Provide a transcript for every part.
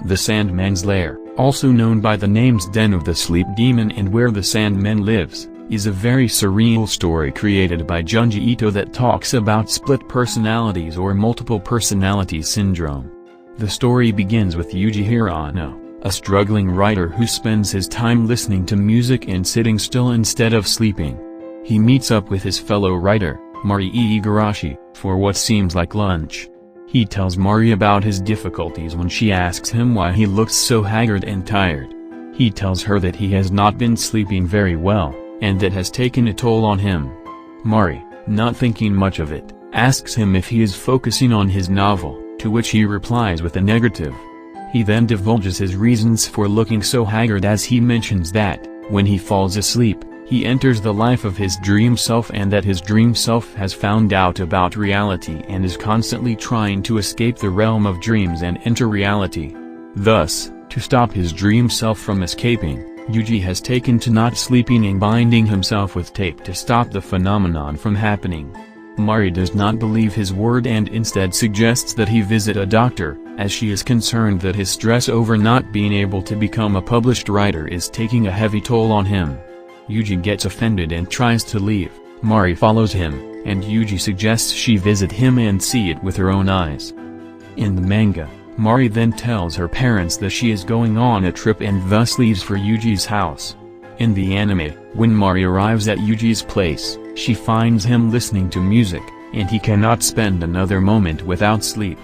The Sandman's Lair, also known by the names Den of the Sleep Demon and Where the Sandman Lives, is a very surreal story created by Junji Ito that talks about split personalities or multiple personality syndrome. The story begins with Yuji Hirano, a struggling writer who spends his time listening to music and sitting still instead of sleeping. He meets up with his fellow writer, Mari Igarashi, for what seems like lunch. He tells Mari about his difficulties when she asks him why he looks so haggard and tired. He tells her that he has not been sleeping very well, and that has taken a toll on him. Mari, not thinking much of it, asks him if he is focusing on his novel, to which he replies with a negative. He then divulges his reasons for looking so haggard as he mentions that, when he falls asleep, he enters the life of his dream self and that his dream self has found out about reality and is constantly trying to escape the realm of dreams and enter reality. Thus, to stop his dream self from escaping, Yuji has taken to not sleeping and binding himself with tape to stop the phenomenon from happening. Mari does not believe his word and instead suggests that he visit a doctor, as she is concerned that his stress over not being able to become a published writer is taking a heavy toll on him. Yuji gets offended and tries to leave. Mari follows him, and Yuji suggests she visit him and see it with her own eyes. In the manga, Mari then tells her parents that she is going on a trip and thus leaves for Yuji's house. In the anime, when Mari arrives at Yuji's place, she finds him listening to music, and he cannot spend another moment without sleep.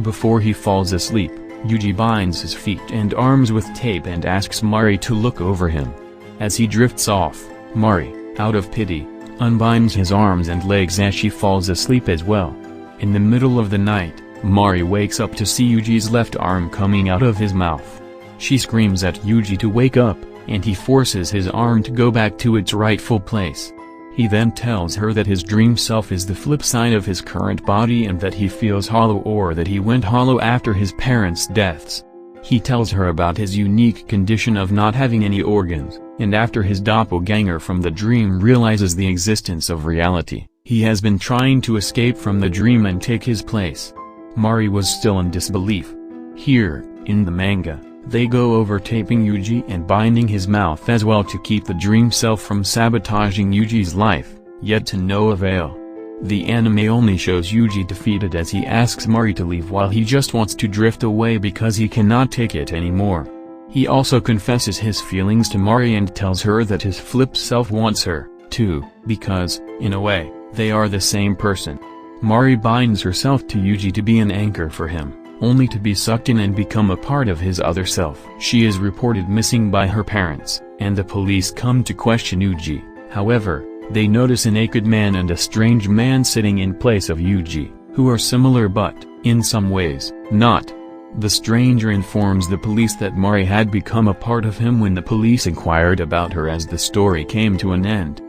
Before he falls asleep, Yuji binds his feet and arms with tape and asks Mari to look over him. As he drifts off, Mari, out of pity, unbinds his arms and legs as she falls asleep as well. In the middle of the night, Mari wakes up to see Yuji's left arm coming out of his mouth. She screams at Yuji to wake up, and he forces his arm to go back to its rightful place. He then tells her that his dream self is the flip side of his current body and that he feels hollow or that he went hollow after his parents' deaths. He tells her about his unique condition of not having any organs, and after his doppelganger from the dream realizes the existence of reality, he has been trying to escape from the dream and take his place. Mari was still in disbelief. Here, in the manga, they go over taping Yuji and binding his mouth as well to keep the dream self from sabotaging Yuji's life, yet to no avail. The anime only shows Yuji defeated as he asks Mari to leave while he just wants to drift away because he cannot take it anymore. He also confesses his feelings to Mari and tells her that his flip self wants her, too, because, in a way, they are the same person. Mari binds herself to Yuji to be an anchor for him, only to be sucked in and become a part of his other self. She is reported missing by her parents, and the police come to question Yuji. However, they notice a naked man and a strange man sitting in place of Yuji, who are similar but, in some ways, not. The stranger informs the police that Mari had become a part of him when the police inquired about her as the story came to an end.